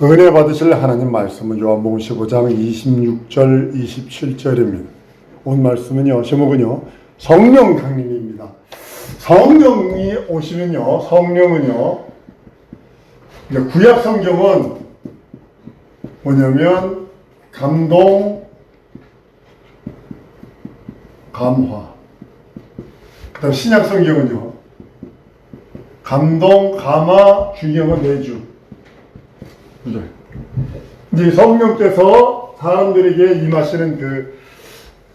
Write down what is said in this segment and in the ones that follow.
은혜 받으실 하나님 말씀은 요한복음 15장 26절 27절입니다. 오늘 말씀은요, 제목은요, 성령 강림입니다. 성령이 오시면요, 성령은요, 구약 성경은 뭐냐면 감동, 감화. 그 다음 신약 성경은요, 감동, 감화, 주경은 내주. 이제 성령께서 사람들에게 임하시는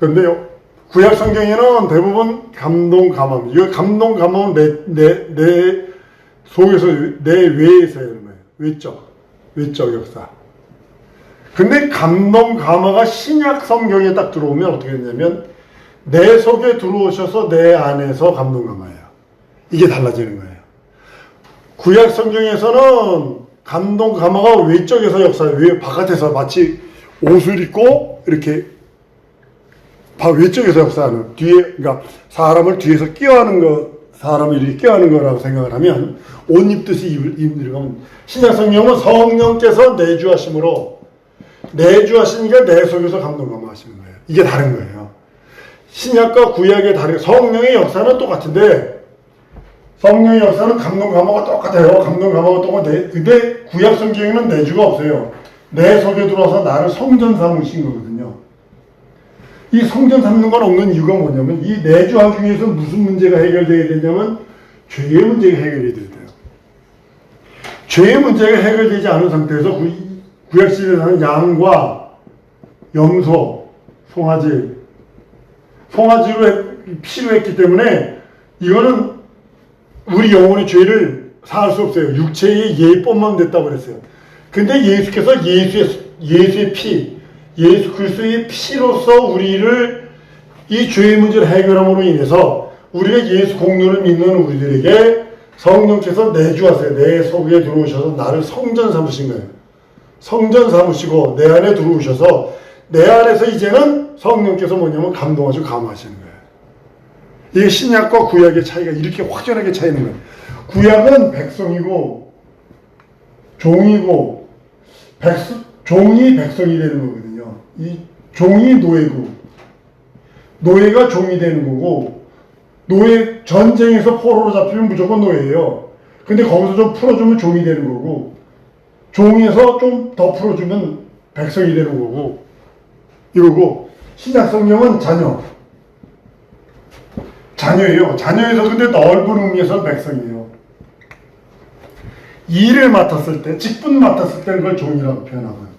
그런데요, 구약 성경에는 대부분 감동, 감화. 이거 감동, 감화는 내 속에서, 내 외에서 하는 거예요. 외적 역사. 근데 감동, 감화가 신약 성경에 딱 들어오면 어떻게 되냐면, 내 속에 들어오셔서 내 안에서 감동, 감화예요. 이게 달라지는 거예요. 구약 성경에서는 감동, 감화가 외적에서 역사해요. 외 바깥에서 마치 옷을 입고 이렇게 외적에서 역사하는, 그러니까 사람을 뒤에서 껴안는 거, 사람을 이렇게 껴안는 거라고 생각을 하면 옷 입듯이 입는. 신약 성경은 성령께서 내주하심으로, 내주하시니까 내 속에서 감동, 감화하시는 거예요. 이게 다른 거예요. 신약과 구약의 다른, 성령의 역사는 똑같은데 성령의 역사는 감동, 감화가 똑같아요. 감동, 감화가 똑같아요. 근데 구약 성경에는 내주가 없어요. 내 속에 들어와서 나를 성전 삼으신 거거든요. 이 성전 삼는 건 없는 이유가 뭐냐면, 이 내주하기 위해서 무슨 문제가 해결되어야 되냐면 죄의 문제가 해결이 돼야 돼요. 죄의 문제가 해결되지 않은 상태에서 구약 시대에서는 양과 염소, 송아지로 피로 했기 때문에 이거는 우리 영혼의 죄를 사할 수 없어요. 육체의 예법만 됐다고 그랬어요. 근데 예수께서 예수의 피, 예수 그리스도의 피로서 우리를 이 죄의 문제를 해결함으로 인해서 우리가 예수 공로를 믿는 우리들에게 성령께서 내주하세요. 내 속에 들어오셔서 나를 성전 삼으신 거예요. 성전 삼으시고 내 안에 들어오셔서 내 안에서 이제는 성령께서 뭐냐면 감동하시고 감화하시는 거예요. 이게 신약과 구약의 차이가 이렇게 확연하게 차이는 거예요. 구약은 백성이고 종이고 종이 백성이 되는 거거든요. 이 종이 노예고 노예가 종이 되는 거고, 노예 전쟁에서 포로로 잡히면 무조건 노예예요. 근데 거기서 좀 풀어주면 종이 되는 거고, 종에서 좀 더 풀어주면 백성이 되는 거고, 이러고, 신약 성경은 자녀예요. 자녀에서 근데 넓은 의미에서는 백성이에요. 일을 맡았을 때, 직분 맡았을 때는 그걸 종이라고 표현하고요.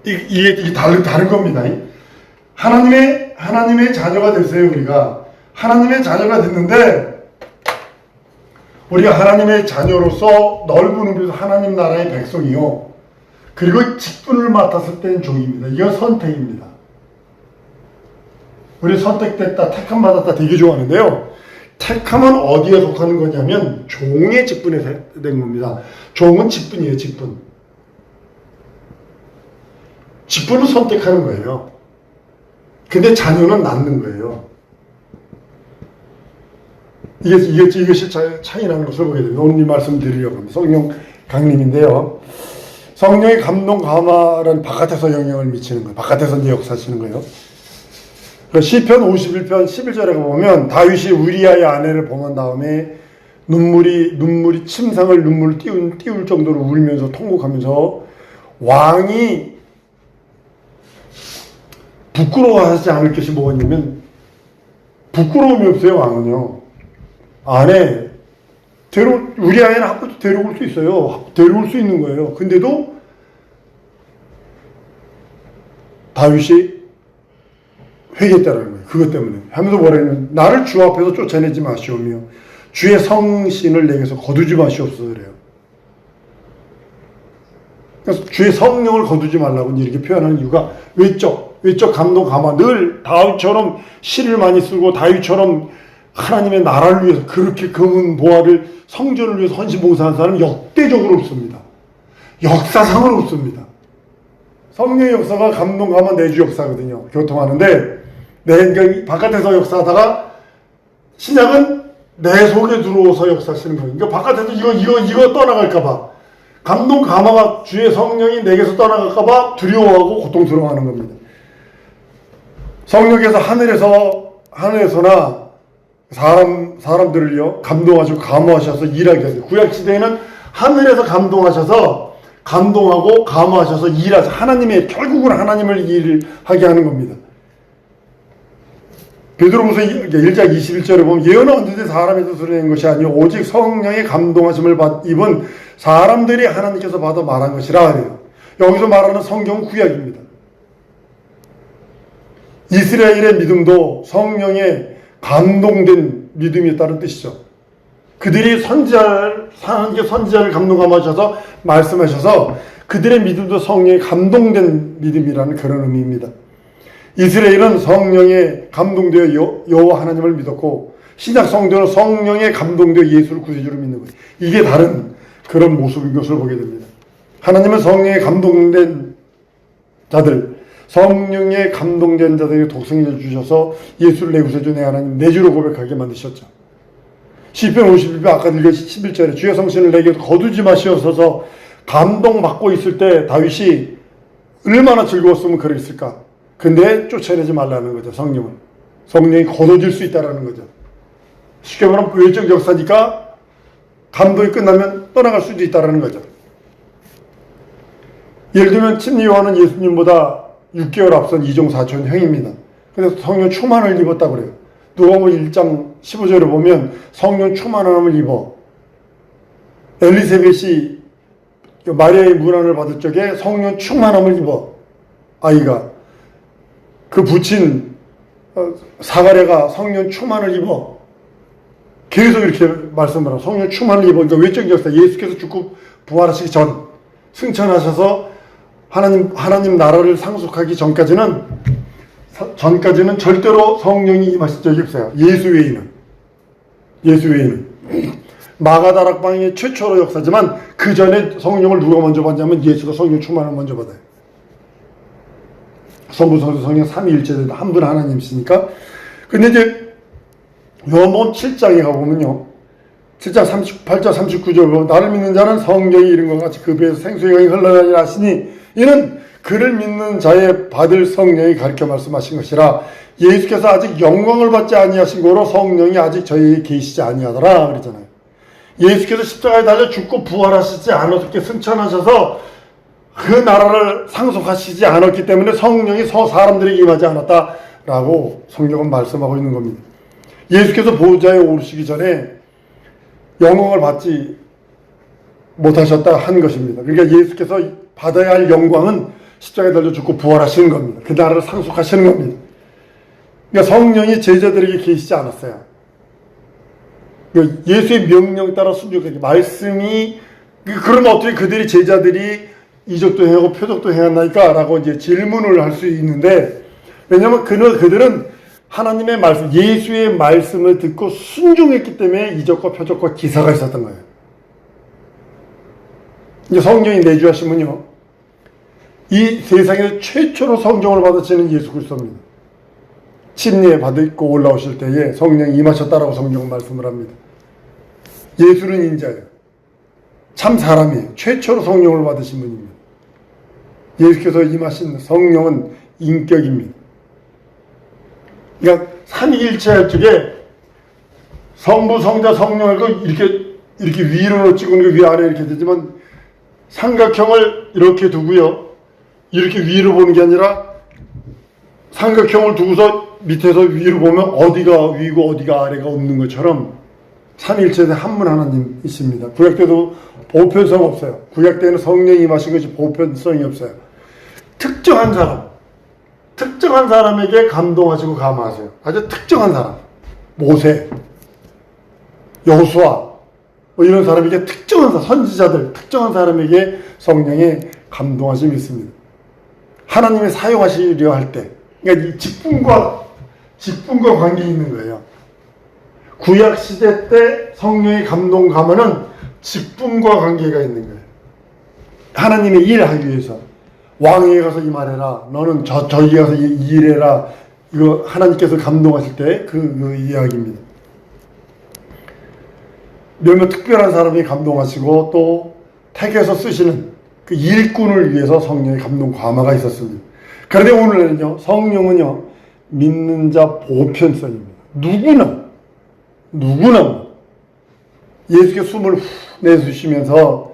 이게 다른 겁니다. 하나님의 자녀가 됐어요, 우리가. 하나님의 자녀가 됐는데, 우리가 하나님의 자녀로서 넓은 의미에서 하나님 나라의 백성이요. 그리고 직분을 맡았을 때는 종입니다. 이건 선택입니다. 우리 선택됐다, 택함 받았다 되게 좋아하는데요. 택함은 어디에 속하는 거냐면 종의 직분에 된 겁니다. 종은 직분이에요, 직분. 직분은 선택하는 거예요. 근데 자녀는 낳는 거예요. 이것이 차이라는 것을 보게 됩니다. 오늘 이 말씀 드리려고 합니다. 성령 강림인데요. 성령의 감동, 감화는 바깥에서 영향을 미치는 거예요. 바깥에서 이제 역사하시는 거예요. 시편 51편 11절에 보면 다윗이 우리아의 아내를 범한 다음에 눈물이 침상을 눈물을 띄울 정도로 울면서 통곡하면서 왕이 부끄러워하지 않을 것이 뭐가 있냐면, 부끄러움이 없어요. 왕은요, 우리 아내는 한번도 데려올 수 있어요. 데려올 수 있는 거예요. 근데도 다윗이 회개했다라는 거예요. 그것 때문에. 하면서 뭐라냐면, 나를 주 앞에서 쫓아내지 마시오며 주의 성신을 내게서 거두지 마시옵소서 그래요. 그래서 주의 성령을 거두지 말라고 이렇게 표현하는 이유가 외적 감동, 감화. 늘 다윗처럼 시를 많이 쓰고 다윗처럼 하나님의 나라를 위해서 그렇게 금은 보화를 성전을 위해서 헌신봉사하는 사람은 역대적으로 없습니다. 역사상은 없습니다. 성령의 역사가 감동, 감화, 내주 역사거든요. 교통하는데, 그러니까 바깥에서 역사하다가 신약은 내 속에 들어오서 역사하시는 거예요. 그러니까 바깥에서 이거 떠나갈까봐 감동 감화가 주의 성령이 내게서 떠나갈까봐 두려워하고 고통스러워하는 겁니다. 성령께서 하늘에서나 사람들을요 감동하시고 감화하셔서 일하게 하세요. 구약 시대에는 하늘에서 감동하셔서 감동하고 감화하셔서 일하셔. 결국은 하나님을 일하게 하는 겁니다. 베드로후서 1장 21절에 보면 예언은 언제든지 사람의 뜻으로 낸 것이 아니요 오직 성령의 감동하심을 입은 사람들이 하나님께서 받아 말한 것이라 그래요. 여기서 말하는 성경 구약입니다. 이스라엘의 믿음도 성령에 감동된 믿음이었다는 뜻이죠. 그들이 하나님께 선지자를 감동하셔서 말씀하셔서 그들의 믿음도 성령에 감동된 믿음이라는 그런 의미입니다. 이스라엘은 성령에 감동되어 여호와 하나님을 믿었고 신약 성도는 성령에 감동되어 예수를 구세주로 믿는 거예요. 이게 다른 그런 모습인 것을 보게 됩니다. 하나님은 성령에 감동된 자들, 성령에 감동된 자들에게 독생자를 주셔서 예수를 내 구세주 내 하나님 내 주로 고백하게 만드셨죠. 시편 51편 아까 읽으신 11절에 주의 성신을 내게 거두지 마시옵소서 감동받고 있을 때 다윗이 얼마나 즐거웠으면 그랬을까. 근데 쫓아내지 말라는 거죠. 성령이 거둬질 수 있다는 거죠. 쉽게 말하면 외적 역사니까 감동이 끝나면 떠나갈 수도 있다는 거죠. 예를 들면 침례 요한은 예수님보다 6개월 앞선 이종 사촌 형입니다. 그래서 성령 충만을 입었다고 그래요. 누가복음 1장 15절에 보면 성령 충만함을 입어 엘리사벳이 마리아의 문안을 받을 적에 성령 충만함을 입어 아이가 그 부친 사가랴가 성령 충만을 입어 계속 이렇게 말씀을 하고 성령 충만을 입어 그러니까 외적 역사 예수께서 죽고 부활하시기 전 승천하셔서 하나님 나라를 상속하기 전까지는 절대로 성령이 임하신 적이 없어요. 예수 외에는. 마가다락방의 최초로 역사지만 그 전에 성령을 누가 먼저 받냐면 예수가 성령 충만을 먼저 받아요. 성부, 성자, 성령 삼위일체 한 분 하나님이시니까. 근데 이제 요한복음 7장에 가보면요. 7장 38절 39절 보면 나를 믿는 자는 성경이 이른 것 같이 그 배에서 생수의 강이 흘러나니라 하시니 이는 그를 믿는 자의 받을 성령이 가르쳐 말씀하신 것이라. 예수께서 아직 영광을 받지 아니하신 거로 성령이 아직 저희에게 계시지 아니하더라 그랬잖아요. 예수께서 십자가에 달려 죽고 부활하시지 않았기 승천하셔서 그 나라를 상속하시지 않았기 때문에 성령이 사람들에게 임하지 않았다라고 성경은 말씀하고 있는 겁니다. 예수께서 보좌에 오르시기 전에 영광을 받지 못하셨다 한 것입니다. 그러니까 예수께서 받아야 할 영광은 십자가에 달려 죽고 부활하시는 겁니다. 그 나라를 상속하시는 겁니다. 그러니까 성령이 제자들에게 계시지 않았어요. 그러니까 예수의 명령 따라 순종하기 말씀이 그러면 어떻게 그들이 제자들이 이적도 행하고 표적도 행했나이까? 라고 이제 질문을 할 수 있는데 왜냐하면 그들은 하나님의 말씀, 예수의 말씀을 듣고 순종했기 때문에 이적과 표적과 기사가 있었던 거예요. 이제 성령이 내주하시면요. 이 세상에서 최초로 성령을 받으시는 예수 그리스도입니다. 침례 받고 올라오실 때에 성령이 임하셨다라고 성경은 말씀을 합니다. 예수는 인자예요. 참 사람이에요. 최초로 성령을 받으신 분입니다. 예수께서 임하신 성령은 인격입니다. 그러니까 삼위일체 쪽에 성부, 성자, 성령을 이렇게 위로 찍은 게 위아래 이렇게 되지만 삼각형을 이렇게 두고요. 이렇게 위로 보는 게 아니라 삼각형을 두고서 밑에서 위로 보면 어디가 위고 어디가 아래가 없는 것처럼 삼위일체에 한 분 하나님이십니다. 구약 때도 보편성 없어요. 구약 때는 성령이 임하신 것이 보편성이 없어요. 특정한 사람에게 감동하시고 감화하세요. 아주 특정한 사람. 모세, 여호수아 이런 사람에게 특정한 선지자들, 특정한 사람에게 성령의 감동하심이 있습니다. 하나님이 사용하시려 할 때, 그러니까 이 직분과 관계 있는 거예요. 구약 시대 때 성령의 감동 감화는 직분과 관계가 있는 거예요. 하나님의 일하기 위해서 왕에게 가서 이 말해라. 너는 저기 가서 이 일해라. 이거 하나님께서 감동하실 때 그 이야기입니다. 몇몇 특별한 사람이 감동하시고 또 택해서 쓰시는 그 일꾼을 위해서 성령의 감동 감화가 있었습니다. 그런데 오늘은요, 성령은요, 믿는 자 보편성입니다. 누구나 예수께 숨을 후 내쉬시면서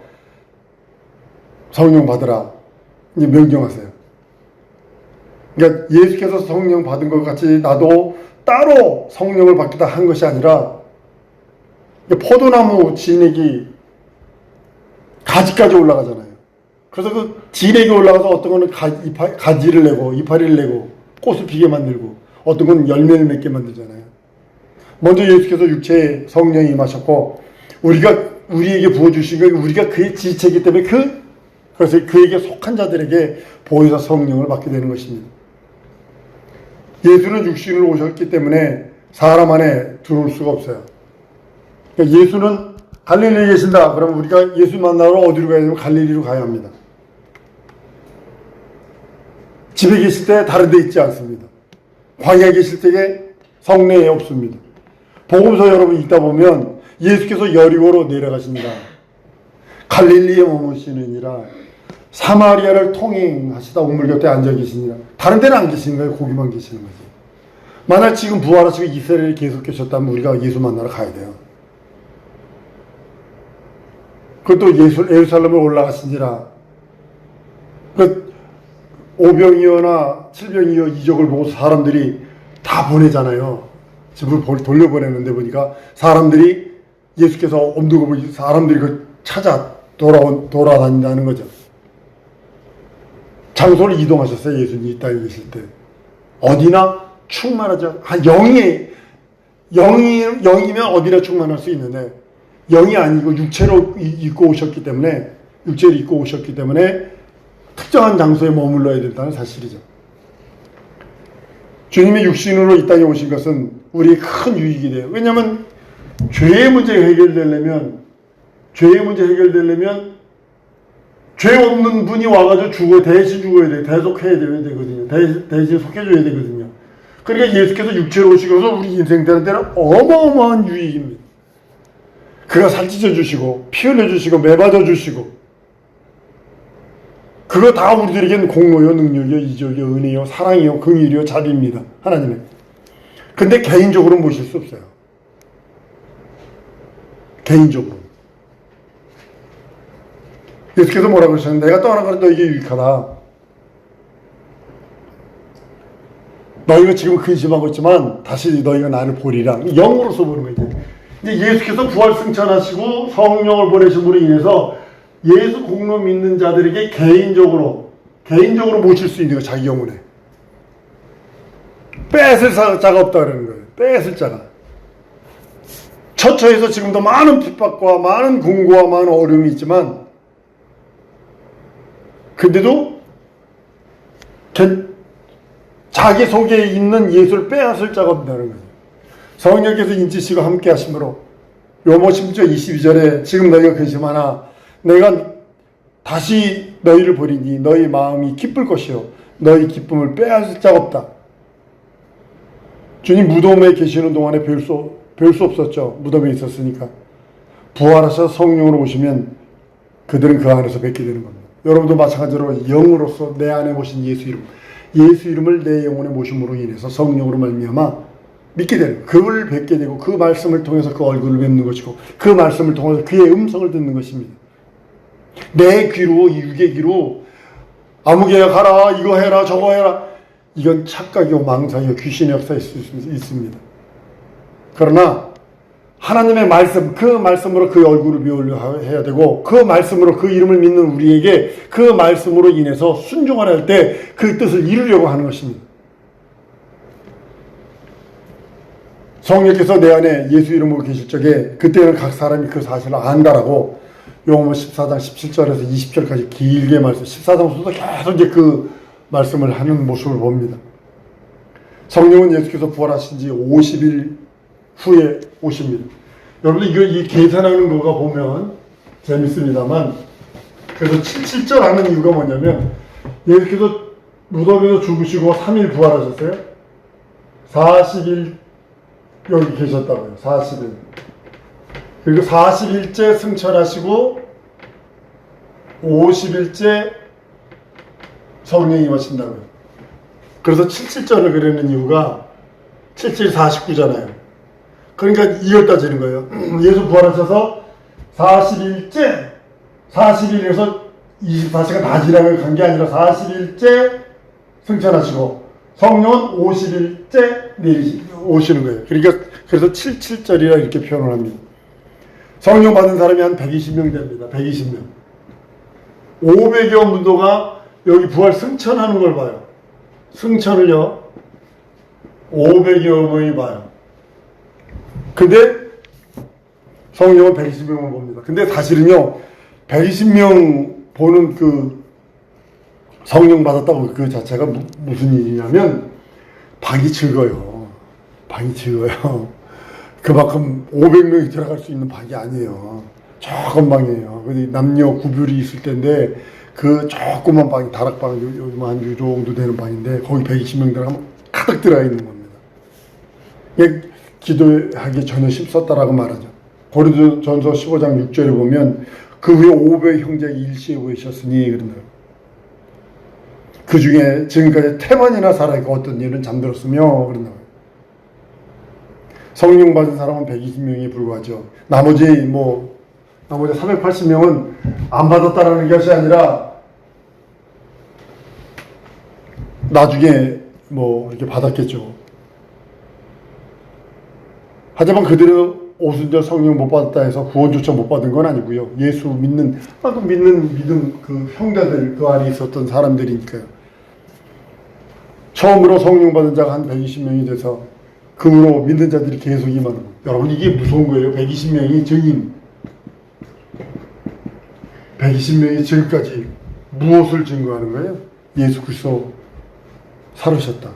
성령 받으라 이제 명령하세요. 그러니까 예수께서 성령 받은 것 같이 나도 따로 성령을 받겠다 한 것이 아니라 포도나무 진액이 가지까지 올라가잖아요. 그래서 그 진액이 올라가서 어떤 거는 가지를 내고 이파리를 내고 꽃을 피게 만들고 어떤 건 열매를 맺게 만들잖아요. 먼저 예수께서 육체에 성령이 임하셨고 우리에게 부어주신 거 우리가 그의 지체이기 때문에 그래서 그에게 속한 자들에게 보혜사 성령을 받게 되는 것입니다. 예수는 육신으로 오셨기 때문에 사람 안에 들어올 수가 없어요. 그러니까 예수는 갈릴리에 계신다. 그러면 우리가 예수 만나러 어디로 가야 되면 갈릴리로 가야 합니다. 집에 계실 때 다른 데 있지 않습니다. 광야에 계실 때에 성내에 없습니다. 복음서 여러분 읽다 보면 예수께서 여리고로 내려가신다. 갈릴리에 머무시느니라. 사마리아를 통행하시다 우물 곁에 앉아 계시니라. 다른 데는 안 계시는 거예요. 거기만 계시는 거지. 만약 지금 부활하시고 이스라엘에 계속 계셨다면 우리가 예수 만나러 가야 돼요. 그것도 예루살렘에 올라가시니라. 그 오병이어나 칠병이어 이적을 보고 사람들이 다 보내잖아요. 집을 돌려보내는데 보니까 사람들이 예수께서 엄두고 사람들이 그 찾아 돌아다닌다는 거죠. 장소를 이동하셨어요. 예수님이 이 땅에 계실 때. 어디나 충만하죠. 영이면 어디나 충만할 수 있는데 영이 아니고 육체로 입고 오셨기 때문에 특정한 장소에 머물러야 된다는 사실이죠. 주님이 육신으로 이 땅에 오신 것은 우리의 큰 유익이 돼요. 왜냐하면 죄의 문제가 해결되려면 죄 없는 분이 와가지고 대신 죽어야 돼. 대속해야 되거든요. 대신 속해줘야 되거든요. 그러니까 예수께서 육체로 오시고서 우리 인생들한테는 어마어마한 유익입니다. 그가 살찌져 주시고 피 흘려 주시고 매받아 주시고 그거 다 우리들에게는 공로요, 능력이요, 이적이요, 은혜요, 사랑이요, 긍휼이요, 자비입니다. 하나님의. 근데 개인적으로 모실 수 없어요. 개인적으로. 예수께서 뭐라고 하셨는데 내가 떠나는 것은 너에게 유익하다. 너희가 지금 근심하고 있지만 다시 너희가 나를 보리라. 영으로서 보는 거죠. 이제 예수께서 부활승천하시고 성령을 보내심으로 인해서 예수 공로 믿는 자들에게 개인적으로 모실 수 있는 거 자기 영혼에. 뺏을 자가 없다 그러는 거예요. 뺏을 자가. 처처에서 지금도 많은 핍박과 많은 공고와 많은 어려움이 있지만 근데도 자기 속에 있는 예수를 빼앗을 자가 없다는 거예요. 성령께서 인치시고 함께 하심으로 요모 10절 22절에 지금 너희가 근심하나 내가 다시 너희를 버리니 너희 마음이 기쁠 것이요 너희 기쁨을 빼앗을 자가 없다. 주님 무덤에 계시는 동안에 별 수 없었죠. 무덤에 있었으니까. 부활하셔서 성령으로 오시면 그들은 그 안에서 뵙게 되는 겁니다. 여러분도 마찬가지로 영으로서 내 안에 모신 예수 이름을 내 영혼에 모심으로 인해서 성령으로 말미암아 믿게 되는, 그를 뵙게 되고 그 말씀을 통해서 그 얼굴을 뵙는 것이고 그 말씀을 통해서 그의 음성을 듣는 것입니다. 내 귀로, 육의 귀로 아무개나 가라, 이거 해라, 저거 해라, 이건 착각이요 망상이요 귀신의 역사일 수 있습니다. 그러나 하나님의 말씀, 그 말씀으로 그 얼굴을 비우려 해야 되고 그 말씀으로 그 이름을 믿는 우리에게 그 말씀으로 인해서 순종을 할 때 그 뜻을 이루려고 하는 것입니다. 성령께서 내 안에 예수 이름으로 계실 적에 그때는 각 사람이 그 사실을 안다라고 요한복음 14장 17절에서 20절까지 길게 말씀, 14장부터 계속 이제 그 말씀을 하는 모습을 봅니다. 성령은 예수께서 부활하신 지 50일 후에 오십니다. 여러분 이 계산하는 거가 보면 재밌습니다만 그래서 77절 하는 이유가 뭐냐면 예수께서 무덤에서 죽으시고 3일 부활하셨어요. 40일 여기 계셨다고요. 40일. 그리고 40일째 승천하시고 50일째 성령이 임하신다고요. 그래서 77절을 그리는 이유가 77, 49잖아요. 그러니까 이걸 따지는 거예요. 예수 부활하셔서 40일째, 40일에서 24시간 다 지나간 간 게 아니라 40일째 승천하시고 성령은 50일째 오시는 거예요. 그러니까 그래서 77절이라 이렇게 표현을 합니다. 성령 받은 사람이 한 120명 됩니다. 120명. 500여 문도가 여기 부활 승천하는 걸 봐요. 승천을요 500여 명이 봐요. 근데 성령은 120명을 봅니다. 근데 사실은요 120명 보는 그 성령 받았다고 그 자체가 무슨 일이냐면 방이 즐거요. 방이 즐거요. 그만큼 500명이 들어갈 수 있는 방이 아니에요. 조금 방이에요. 남녀 구별이 있을 텐데 그 조그만 방이 다락방 요즘 한 요 정도 되는 방인데 거기 120명 들어가면 가득 들어가 있는 겁니다. 기도하기 전혀 힘썼다라고 말하죠. 고린도전서 15장 6절에 보면 그 후에 500 형제가 일시에 모이셨으니 그런다. 그 중에 지금까지 태만이나 살아있고 어떤 일은 잠들었으며 그런다. 성령 받은 사람은 120명에 불과하죠. 나머지 380명은 안 받았다라는 것이 아니라 나중에 이렇게 받았겠죠. 하지만 그들은 오순절 성령 못 받았다 해서 구원조차 못 받은 건 아니고요. 예수 믿는 믿음 그 형제들 그 안에 있었던 사람들이니까요. 처음으로 성령 받은 자가 한 120명이 돼서 그 후로 믿는 자들이 계속 임하는 거예요. 여러분 이게 무서운 거예요. 120명이 증인. 120명이 지금까지 무엇을 증거하는 거예요? 예수 그리스도 살으셨다.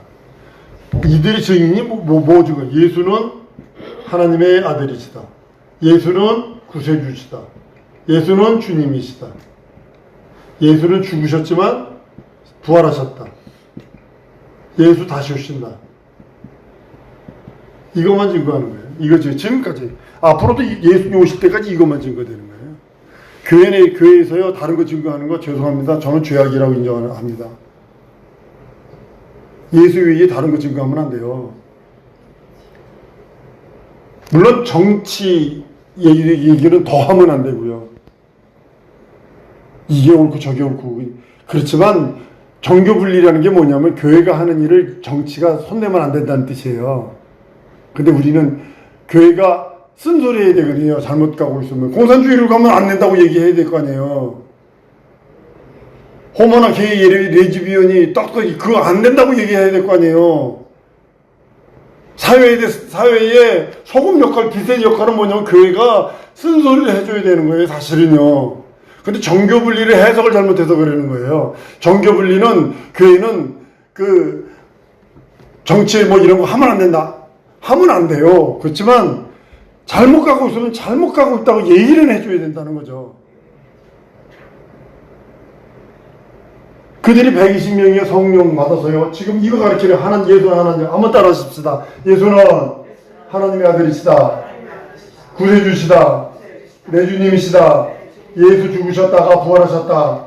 이들의 증인이 뭐 증거? 예수는 하나님의 아들이시다. 예수는 구세주시다. 예수는 주님이시다. 예수는 죽으셨지만 부활하셨다. 예수 다시 오신다. 이것만 증거하는 거예요. 이거죠. 지금까지. 앞으로도 예수님 오실 때까지 이것만 증거되는 거예요. 교회에서요, 다른 거 증거하는 거 죄송합니다. 저는 죄악이라고 인정합니다. 예수 외에 다른 거 증거하면 안 돼요. 물론 정치 얘기는 더 하면 안 되고요. 이게 옳고 저게 옳고. 그렇지만 정교분리라는 게 뭐냐면 교회가 하는 일을 정치가 손대면 안 된다는 뜻이에요. 근데 우리는 교회가 쓴소리 해야 되거든요. 잘못 가고 있으면. 공산주의로 가면 안 된다고 얘기해야 될 거 아니에요. 호모나 게이, 레즈비언이 떡떡이 그거 안 된다고 얘기해야 될 거 아니에요. 사회에 소금 역할, 빛의 역할은 뭐냐면 교회가 쓴소리를 해줘야 되는 거예요. 사실은요. 근데 정교분리를 해석을 잘못해서 그러는 거예요. 정교분리는 교회는 정치 이런 거 하면 안 된다. 하면 안 돼요. 그렇지만 잘못 가고 있으면 잘못 가고 있다고 얘기를 해줘야 된다는 거죠. 그들이 120명의 성령 받아서요. 지금 이거 가르치려 예수는 하나님. 한번 따라하십시다. 예수는 하나님의 아들이시다. 구세주시다. 내 주님이시다. 예수 죽으셨다가 부활하셨다.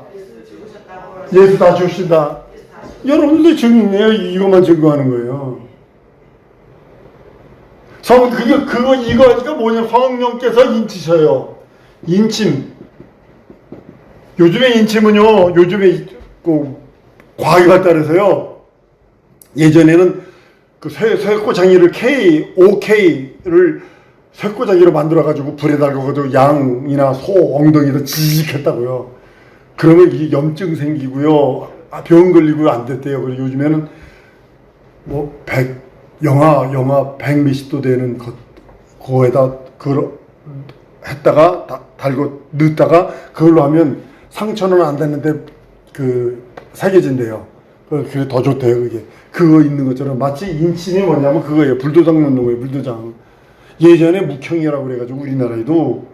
예수 다시 오신다. 여러분들 증인이에요. 이것만 증거하는 거예요. 이거가 뭐냐면 성령께서 인치셔요. 인침. 요즘에 인침은요, 과학이 발달해서요, 예전에는 쇠꼬장이를 OK를 쇠꼬장이로 만들어가지고 불에 달궈가지고 양이나 소 엉덩이에다 지직 했다고요. 그러면 이게 염증 생기고요, 병 걸리고요, 안 됐대요. 그리고 요즘에는 영하 100 몇십 도 되는 그거에다 했다가 넣다가 그걸로 하면 상처는 안 됐는데 새겨진대요. 그게 더 좋대요. 그거 있는 것처럼 마치 인침이 뭐냐면 그거예요. 불도장 넣는 거예요. 불도장. 예전에 묵형이라고 그래가지고 우리나라에도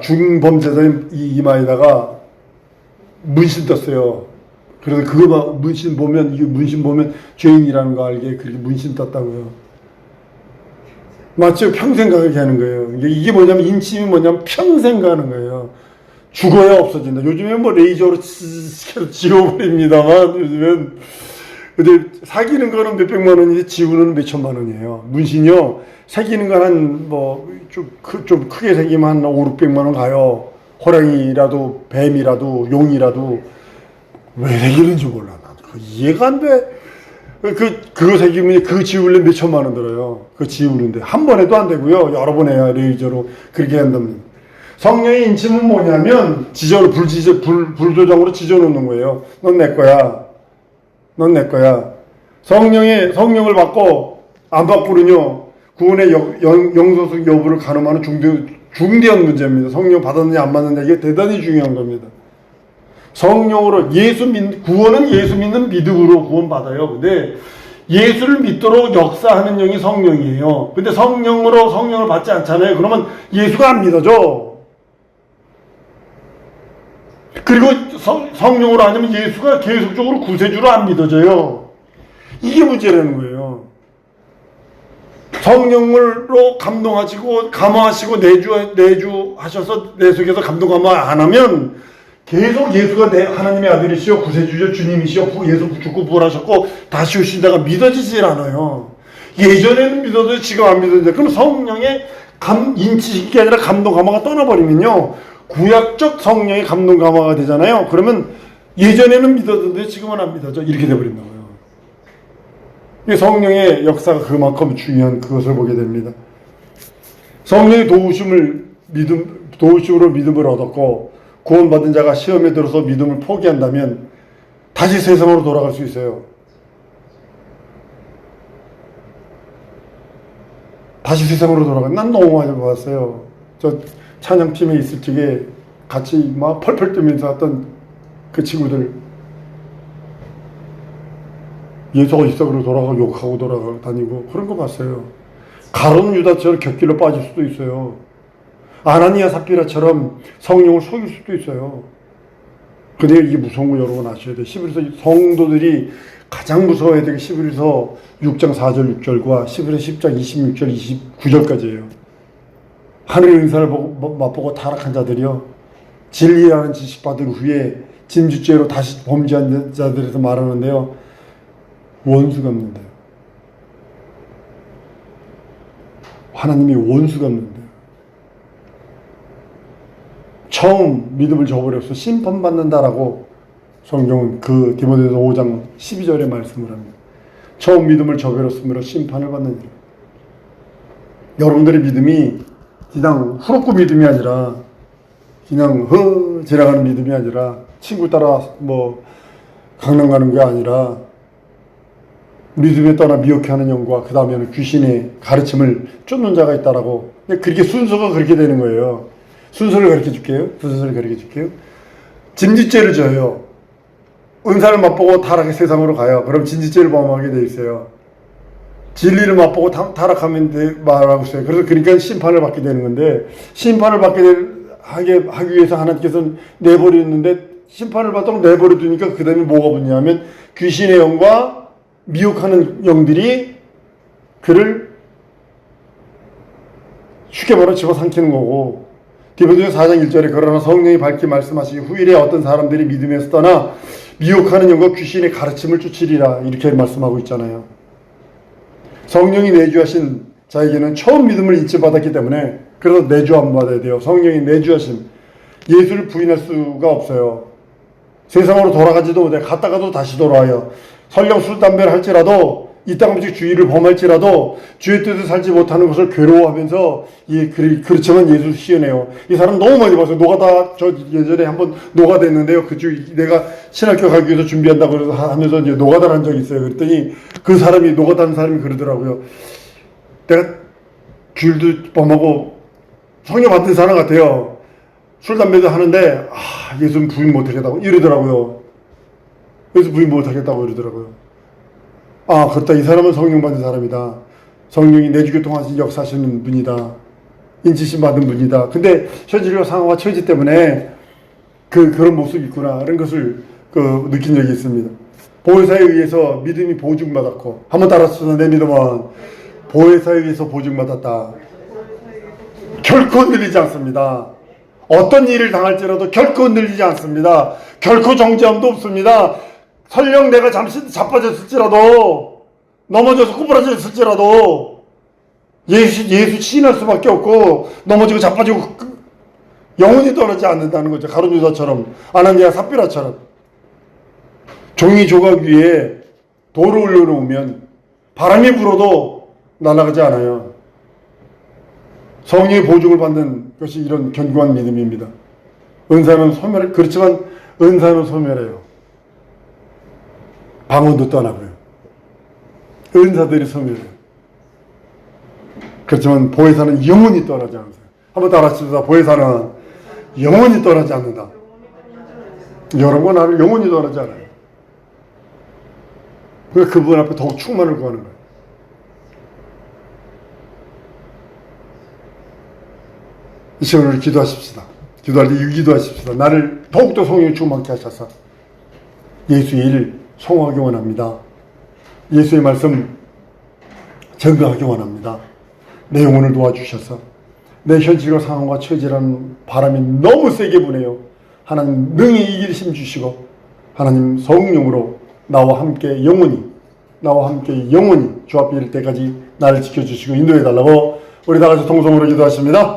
중범죄자인 이마에다가 문신 떴어요. 그래서 그거 문신 보면 죄인이라는 거 알게 그렇게 문신 떴다고요. 마치 평생 가게 하는 거예요. 이게 뭐냐면 인침이 뭐냐면 평생 가는 거예요. 죽어야 없어진다. 요즘엔 뭐 레이저로 지워버립니다만, 요즘엔. 근데 사귀는 거는 몇백만 원인데 지우는 몇천만 원이에요. 문신이요. 새기는 건 한 좀 크게 새기면 한 5, 600만 원 가요. 호랑이라도 뱀이라도 용이라도 왜 새기는지 몰라. 나도 이해가 안 돼. 그거 새기면 그 지우려면 몇천만 원 들어요. 그거 지우는데 한 번 해도 안 되고요. 여러 번 해야 레이저로 그렇게 한다면. 성령의 인침은 뭐냐면 불조정으로 지져놓는 거예요. 넌 내 거야. 넌 내 거야. 성령을 받고 안 받고는요, 구원의 영소속 여부를 가늠하는 중대한 문제입니다. 성령 받았느냐 안 받느냐, 이게 대단히 중요한 겁니다. 성령으로 구원은 예수 믿는 믿음으로 구원받아요. 근데 예수를 믿도록 역사하는 영이 성령이에요. 근데 성령을 받지 않잖아요. 그러면 예수가 안 믿어져. 그리고 성령으로 하면 예수가 계속적으로 구세주로 안 믿어져요. 이게 문제라는 거예요. 성령으로 감화하시고 내주하셔서 내 속에서 감동 감화 안 하면 계속 예수가 하나님의 아들이시오, 구세주죠, 주님이시오, 예수 죽고 부활하셨고 다시 오시다가 믿어지질 않아요. 예전에는 믿어도 지금 안 믿어지는데, 그럼 성령의 인치시키기 아니라 감동 감화가 떠나버리면요, 구약적 성령의 감동 감화가 되잖아요. 그러면 예전에는 믿었는데 지금은 안 믿어져. 이렇게 돼버린다고요. 성령의 역사가 그만큼 중요한 그것을 보게 됩니다. 성령의 도우심으로 믿음을 얻었고 구원받은 자가 시험에 들어서 믿음을 포기한다면 다시 세상으로 돌아갈 수 있어요. 다시 세상으로 난 너무 많이 봤어요. 저 찬양팀에 있을 적에 같이 막 펄펄 뛰면서 왔던 그 친구들, 예수가 이삭으로 돌아가고 욕하고 돌아가고 다니고 그런 거 봤어요. 가룟 유다처럼 곁길로 빠질 수도 있어요. 아나니아 삽비라처럼 성령을 속일 수도 있어요. 근데 이게 무서운 거 여러분 아셔야 돼요. 히브리서 성도들이 가장 무서워해야 되는 게 히브리서 6장 4절 6절과 히브리서 10장 26절 29절까지예요. 하늘의 은사를 맛보고 타락한 자들이요, 진리라는 지식 받은 후에 진주죄로 다시 범죄한 자들에서 말하는데요, 원수가 없는데요. 하나님이 원수가 없는데요. 처음 믿음을 저버려서 심판받는다라고 성경은 그 디모데후서 5장 12절에 말씀을 합니다. 처음 믿음을 저버렸으므로 심판을 받느니라. 여러분들의 믿음이 그냥 후루꾸 믿음이 아니라, 그냥 지나가는 믿음이 아니라, 친구 따라 강남 가는 게 아니라, 믿음에 떠나 미혹해하는 영과 그 다음에는 귀신의 가르침을 쫓는 자가 있다라고. 그렇게 순서가 그렇게 되는 거예요. 순서를 가르쳐 줄게요. 진지죄를 져요. 은사를 맛보고 타락의 세상으로 가요. 그럼 진지죄를 범하게 돼 있어요. 진리를 맛보고 타락하면 말하고 있어요. 그러니까 심판을 받게 되는 건데, 심판을 하기 위해서 하나님께서는 내버렸는데, 심판을 받도록 내버려두니까 그 다음에 뭐가 붙냐면 귀신의 영과 미혹하는 영들이 그를 쉽게 말하면 집어삼키는 거고, 디모데후서 4장 1절에 그러나 성령이 밝히 말씀하시기 후일에 어떤 사람들이 믿음에서 떠나 미혹하는 영과 귀신의 가르침을 쫓으리라, 이렇게 말씀하고 있잖아요. 성령이 내주하신 자에게는 처음 믿음을 인치받았기 때문에, 그래서 내주함 받아야 돼요. 성령이 내주하신, 예수를 부인할 수가 없어요. 세상으로 돌아가지도 못해. 갔다가도 다시 돌아와요. 설령 술, 담배를 할지라도, 이 땅 음식 주의를 범할지라도 주의 뜻을 살지 못하는 것을 괴로워하면서, 그렇지만 예수 시연해요. 이 사람 너무 많이 봤어요. 노가다, 저 예전에 한번 노가다 했는데요. 내가 신학교 가기 위해서 준비한다고 하면서 이제 노가다를 한 적이 있어요. 그랬더니 그 사람이, 노가다 하는 사람이 그러더라고요. 내가 주일도 범하고 성령 받은 사람 같아요. 술, 담배도 하는데, 예수는 부인 못하겠다고 이러더라고요. 예수 부인 못하겠다고 이러더라고요. 그렇다. 이 사람은 성령 받은 사람이다. 성령이 내주교 통하신 역사하시는 분이다. 인치심 받은 분이다. 근데 현실과 상황과 처지 때문에 그런 모습이 있구나. 이런 것을 느낀 적이 있습니다. 보혜사에 의해서 믿음이 보증받았고, 한번 따라서 내 믿음은 보혜사에 의해서 보증받았다. 결코 늘리지 않습니다. 어떤 일을 당할지라도 결코 흔들리지 않습니다. 결코 정죄함도 없습니다. 설령 내가 잠시 자빠졌을지라도, 넘어져서 꼬부라졌을지라도 예수 시인할 수밖에 없고, 넘어지고 자빠지고 영원히 떠나지 않는다는 거죠. 가룟 유다처럼, 아나니아 삽비라처럼. 종이 조각 위에 돌을 올려놓으면 바람이 불어도 날아가지 않아요. 성령의 보증을 받는 것이 이런 견고한 믿음입니다. 은사는 소멸, 그렇지만 은사는 소멸해요. 방언도 떠나고요. 은사들이 소멸해요. 그렇지만 보혜사는 영원히 떠나지 않는다. 한번 따라하십시다. 보혜사는 영원히 떠나지 않는다. 여러분, 나를 영원히 떠나지 않아요. 그러니까 그분 앞에 더욱 충만을 구하는 거예요. 이 시간을 기도하십시다. 기도할 때 기도하십시다. 나를 더욱더 성령이 충만케 하셔서 예수의 일 성화하기 원합니다. 예수의 말씀 전가하기 원합니다. 내 영혼을 도와주셔서 내 현실과 상황과 처지라는 바람이 너무 세게 부네요. 하나님 능히 이길 힘 주시고 하나님 성령으로 나와 함께 영원히 주 앞에 이를 때까지 나를 지켜주시고 인도해달라고 우리 다 같이 통성으로 기도하십니다.